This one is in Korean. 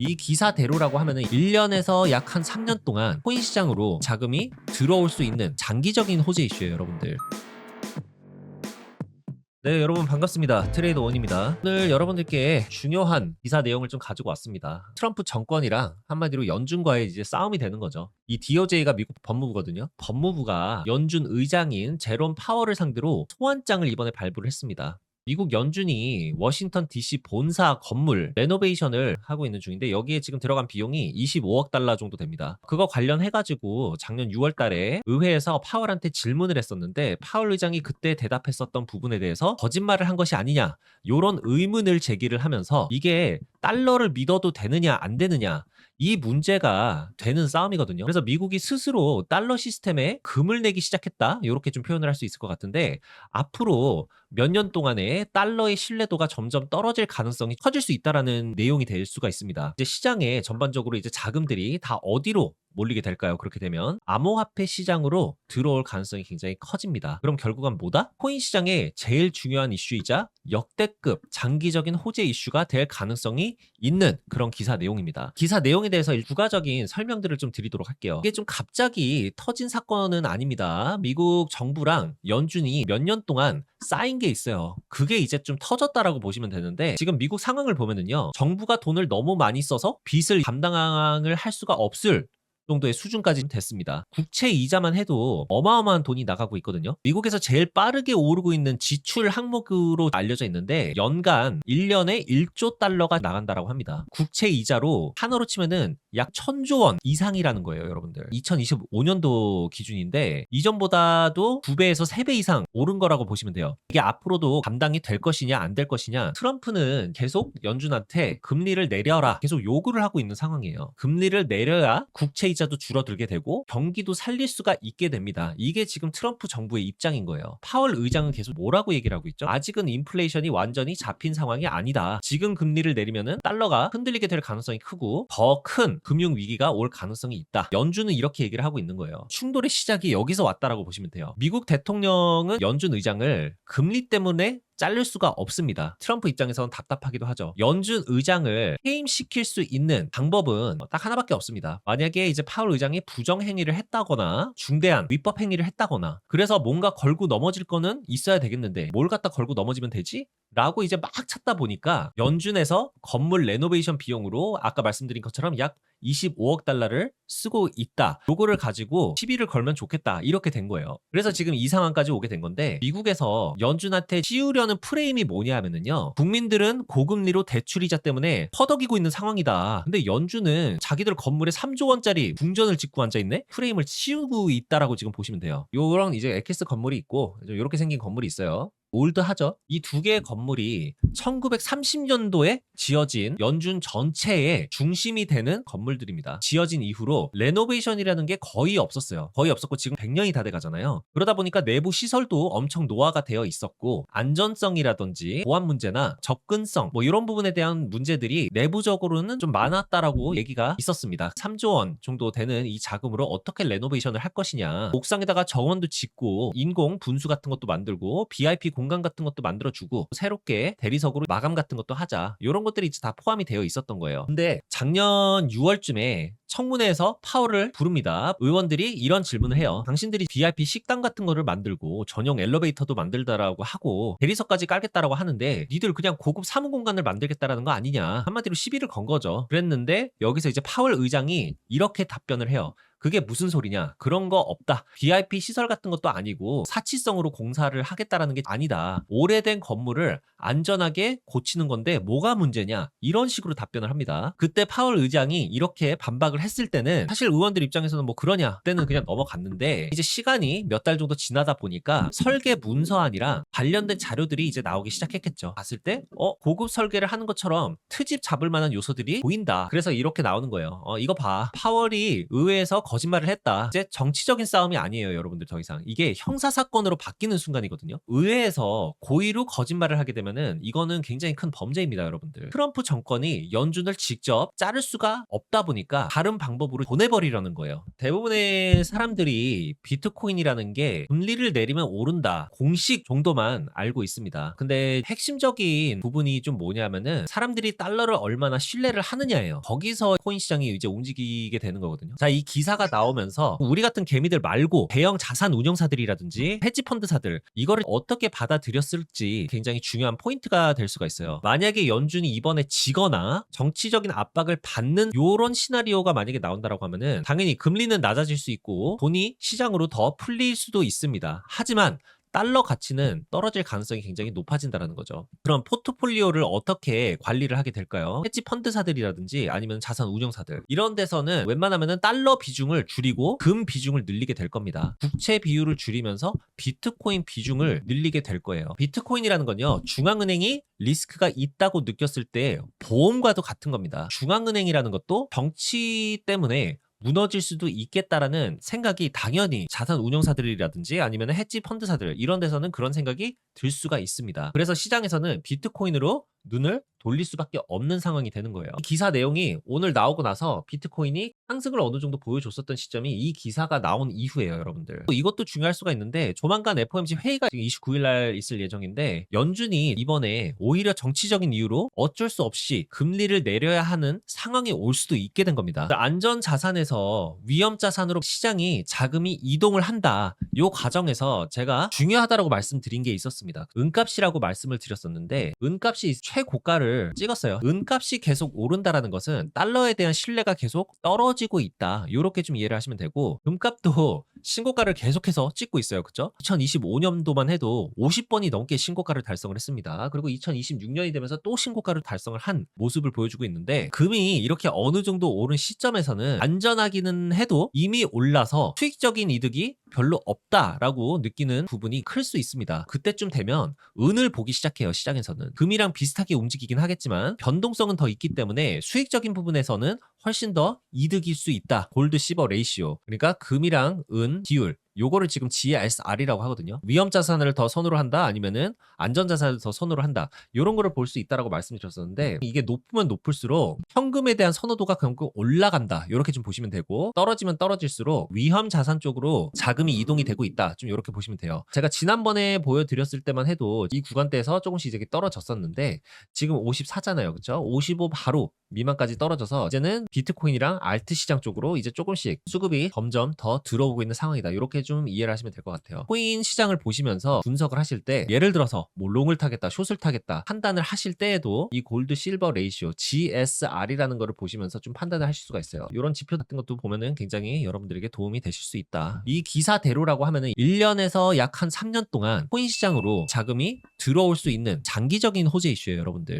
이 기사대로라고 하면은 1년에서 약 한 3년 동안 코인 시장으로 자금이 들어올 수 있는 장기적인 호재 이슈예요, 여러분들. 네, 여러분 반갑습니다. 트레이더 원입니다. 오늘 여러분들께 중요한 기사 내용을 좀 가지고 왔습니다. 트럼프 정권이랑 한마디로 연준과의 이제 싸움이 되는 거죠. 이 DOJ가 미국 법무부거든요. 법무부가 연준 의장인 제롬 파월을 상대로 소환장을 이번에 발부를 했습니다. 미국 연준이 워싱턴 DC 본사 건물 레노베이션을 하고 있는 중인데 여기에 지금 들어간 비용이 25억 달러 정도 됩니다. 그거 관련해가지고 작년 6월 달에 의회에서 파월한테 질문을 했었는데 파월 의장이 그때 대답했었던 부분에 대해서 거짓말을 한 것이 아니냐 요런 의문을 제기를 하면서 이게 달러를 믿어도 되느냐 안 되느냐 이 문제가 되는 싸움이거든요. 그래서 미국이 스스로 달러 시스템에 금을 내기 시작했다 이렇게 좀 표현을 할 수 있을 것 같은데 앞으로 몇 년 동안에 달러의 신뢰도가 점점 떨어질 가능성이 커질 수 있다라는 내용이 될 수가 있습니다. 이제 시장에 전반적으로 이제 자금들이 다 어디로 몰리게 될까요? 그렇게 되면 암호화폐 시장으로 들어올 가능성이 굉장히 커집니다. 그럼 결국은 뭐다? 코인 시장의 제일 중요한 이슈이자 역대급 장기적인 호재 이슈가 될 가능성이 있는 그런 기사 내용입니다. 기사 내용에 대해서 부가적인 설명들을 좀 드리도록 할게요. 이게 좀 갑자기 터진 사건은 아닙니다. 미국 정부랑 연준이 몇 년 동안 쌓인 게 있어요. 그게 이제 좀 터졌다라고 보시면 되는데 지금 미국 상황을 보면은요. 정부가 돈을 너무 많이 써서 빚을 감당을 할 수가 없을 정도의 수준까지 됐습니다. 국채 이자만 해도 어마어마한 돈이 나가고 있거든요. 미국에서 제일 빠르게 오르고 있는 지출 항목으로 알려져 있는데 연간 1년에 1조 달러가 나간다라고 합니다. 국채 이자로 한화로 치면은 약 1000조 원 이상이라는 거예요, 여러분들. 2025년도 기준인데 이전보다도 2배에서 3배 이상 오른 거라고 보시면 돼요. 이게 앞으로도 감당이 될 것이냐 안 될 것이냐 트럼프는 계속 연준한테 금리를 내려라 계속 요구를 하고 있는 상황이에요. 금리를 내려야 국채 이자도 줄어들게 되고 경기도 살릴 수가 있게 됩니다. 이게 지금 트럼프 정부의 입장인 거예요. 파월 의장은 계속 뭐라고 얘기를 하고 있죠? 아직은 인플레이션이 완전히 잡힌 상황이 아니다. 지금 금리를 내리면은 달러가 흔들리게 될 가능성이 크고 더 큰 금융 위기가 올 가능성이 있다. 연준은 이렇게 얘기를 하고 있는 거예요. 충돌의 시작이 여기서 왔다라고 보시면 돼요. 미국 대통령은 연준 의장을 금리 때문에 자를 수가 없습니다. 트럼프 입장에서는 답답하기도 하죠. 연준 의장을 해임시킬 수 있는 방법은 딱 하나밖에 없습니다. 만약에 이제 파월 의장이 부정행위를 했다거나 중대한 위법 행위를 했다거나 그래서 뭔가 걸고 넘어질 거는 있어야 되겠는데 뭘 갖다 걸고 넘어지면 되지? 라고 이제 막 찾다 보니까 연준에서 건물 레노베이션 비용으로 아까 말씀드린 것처럼 약 25억 달러를 쓰고 있다. 요거를 가지고 시비를 걸면 좋겠다. 이렇게 된 거예요. 그래서 지금 이 상황까지 오게 된 건데 미국에서 연준한테 씌우려는 프레임이 뭐냐 하면은요. 국민들은 고금리로 대출이자 때문에 퍼덕이고 있는 상황이다. 근데 연준은 자기들 건물에 3조 원짜리 궁전을 짓고 앉아있네? 프레임을 씌우고 있다라고 지금 보시면 돼요. 요런 이제 에키스 건물이 있고 이렇게 생긴 건물이 있어요. 올드하죠? 이 두 개의 건물이 1930년도에 지어진 연준 전체의 중심이 되는 건물들입니다. 지어진 이후로 레노베이션이라는 게 거의 없었어요. 거의 없었고 지금 100년이 다 돼가잖아요. 그러다 보니까 내부 시설도 엄청 노화가 되어 있었고 안전성이라든지 보안 문제나 접근성 뭐 이런 부분에 대한 문제들이 내부적으로는 좀 많았다라고 얘기가 있었습니다. 3조 원 정도 되는 이 자금으로 어떻게 레노베이션을 할 것이냐 옥상에다가 정원도 짓고 인공 분수 같은 것도 만들고 VIP 공간 같은 것도 만들어주고 새롭게 대리석으로 마감 같은 것도 하자 이런 것들이 이제 다 포함이 되어 있었던 거예요. 근데 작년 6월쯤에 청문회에서 파월을 부릅니다. 의원들이 이런 질문을 해요. 당신들이 VIP 식당 같은 거를 만들고 전용 엘리베이터도 만들다라고 하고 대리석까지 깔겠다라고 하는데 니들 그냥 고급 사무 공간을 만들겠다라는 거 아니냐. 한마디로 시비를 건 거죠. 그랬는데 여기서 이제 파월 의장이 이렇게 답변을 해요. 그게 무슨 소리냐? 그런 거 없다. VIP 시설 같은 것도 아니고 사치성으로 공사를 하겠다라는 게 아니다. 오래된 건물을 안전하게 고치는 건데 뭐가 문제냐? 이런 식으로 답변을 합니다. 그때 파월 의장이 이렇게 반박을 했을 때는 사실 의원들 입장에서는 뭐 그러냐? 그때는 그냥 넘어갔는데 이제 시간이 몇 달 정도 지나다 보니까 설계 문서안이랑 관련된 자료들이 이제 나오기 시작했겠죠. 봤을 때 고급 설계를 하는 것처럼 트집 잡을 만한 요소들이 보인다. 그래서 이렇게 나오는 거예요. 이거 봐. 파월이 의회에서 거짓말을 했다. 이제 정치적인 싸움이 아니에요, 여러분들 더 이상. 이게 형사사건으로 바뀌는 순간이거든요. 의회에서 고의로 거짓말을 하게 되면은 이거는 굉장히 큰 범죄입니다, 여러분들. 트럼프 정권이 연준을 직접 자를 수가 없다 보니까 다른 다른 방법으로 보내버리려는 거예요. 대부분의 사람들이 비트코인이라는 게 금리를 내리면 오른다, 공식 정도만 알고 있습니다. 근데 핵심적인 부분이 좀 뭐냐면은 사람들이 달러를 얼마나 신뢰를 하느냐예요. 거기서 코인 시장이 이제 움직이게 되는 거거든요. 자, 이 기사가 나오면서 우리 같은 개미들 말고 대형 자산 운용사들이라든지 헤지펀드사들 이거를 어떻게 받아들였을지 굉장히 중요한 포인트가 될 수가 있어요. 만약에 연준이 이번에 지거나 정치적인 압박을 받는 요런 시나리오가 만약에 나온다라고 하면은 당연히 금리는 낮아질 수 있고 돈이 시장으로 더 풀릴 수도 있습니다. 하지만 달러 가치는 떨어질 가능성이 굉장히 높아진다는 거죠. 그럼 포트폴리오를 어떻게 관리를 하게 될까요? 헤지 펀드사들이라든지 아니면 자산 운용사들 이런 데서는 웬만하면 달러 비중을 줄이고 금 비중을 늘리게 될 겁니다. 국채 비율을 줄이면서 비트코인 비중을 늘리게 될 거예요. 비트코인이라는 건요, 중앙은행이 리스크가 있다고 느꼈을 때 보험과도 같은 겁니다. 중앙은행이라는 것도 정치 때문에 무너질 수도 있겠다라는 생각이 당연히 자산 운용사들이라든지 아니면 헤지 펀드사들 이런 데서는 그런 생각이 들 수가 있습니다. 그래서 시장에서는 비트코인으로 눈을 돌릴 수밖에 없는 상황이 되는 거예요. 이 기사 내용이 오늘 나오고 나서 비트코인이 상승을 어느 정도 보여줬었던 시점이 이 기사가 나온 이후예요, 여러분들. 또 이것도 중요할 수가 있는데 조만간 FOMC 회의가 29일 날 있을 예정인데 연준이 이번에 오히려 정치적인 이유로 어쩔 수 없이 금리를 내려야 하는 상황이 올 수도 있게 된 겁니다. 안전 자산에서 위험 자산으로 시장이 자금이 이동을 한다. 이 과정에서 제가 중요하다라고 말씀드린 게 있었습니다. 은값이라고 말씀을 드렸었는데 은값이 최고가를 찍었어요. 은값이 계속 오른다라는 것은 달러에 대한 신뢰가 계속 떨어지고 있다. 이렇게 좀 이해를 하시면 되고 금값도 신고가를 계속해서 찍고 있어요. 그죠? 2025년도만 해도 50번이 넘게 신고가를 달성을 했습니다. 그리고 2026년이 되면서 또 신고가를 달성을 한 모습을 보여주고 있는데 금이 이렇게 어느 정도 오른 시점에서는 안전하기는 해도 이미 올라서 수익적인 이득이 별로 없다라고 느끼는 부분이 클 수 있습니다. 그때쯤 되면 은을 보기 시작해요. 시장에서는. 금이랑 비슷하게 움직이긴 하겠지만 변동성은 더 있기 때문에 수익적인 부분에서는 훨씬 더 이득일 수 있다. 골드 실버 레이시오. 그러니까 금이랑 은 비율. 요거를 지금 GSR이라고 하거든요. 위험 자산을 더 선호를 한다 아니면은 안전 자산을 더 선호를 한다. 요런 거를 볼 수 있다라고 말씀드렸었는데 이게 높으면 높을수록 현금에 대한 선호도가 결국 올라간다. 요렇게 좀 보시면 되고 떨어지면 떨어질수록 위험 자산 쪽으로 자금이 이동이 되고 있다. 좀 요렇게 보시면 돼요. 제가 지난번에 보여드렸을 때만 해도 이 구간대에서 조금씩 이제 떨어졌었는데 지금 54잖아요. 그쵸? 55 바로 미만까지 떨어져서 이제는 비트코인이랑 알트 시장 쪽으로 이제 조금씩 수급이 점점 더 들어오고 있는 상황이다. 이렇게 좀 이해를 하시면 될 것 같아요. 코인 시장을 보시면서 분석을 하실 때 예를 들어서 뭐 롱을 타겠다, 숏을 타겠다 판단을 하실 때에도 이 골드 실버 레이시오 GSR이라는 거를 보시면서 좀 판단을 하실 수가 있어요. 이런 지표 같은 것도 보면은 굉장히 여러분들에게 도움이 되실 수 있다. 이 기사대로라고 하면은 1년에서 약 한 3년 동안 코인 시장으로 자금이 들어올 수 있는 장기적인 호재 이슈예요, 여러분들.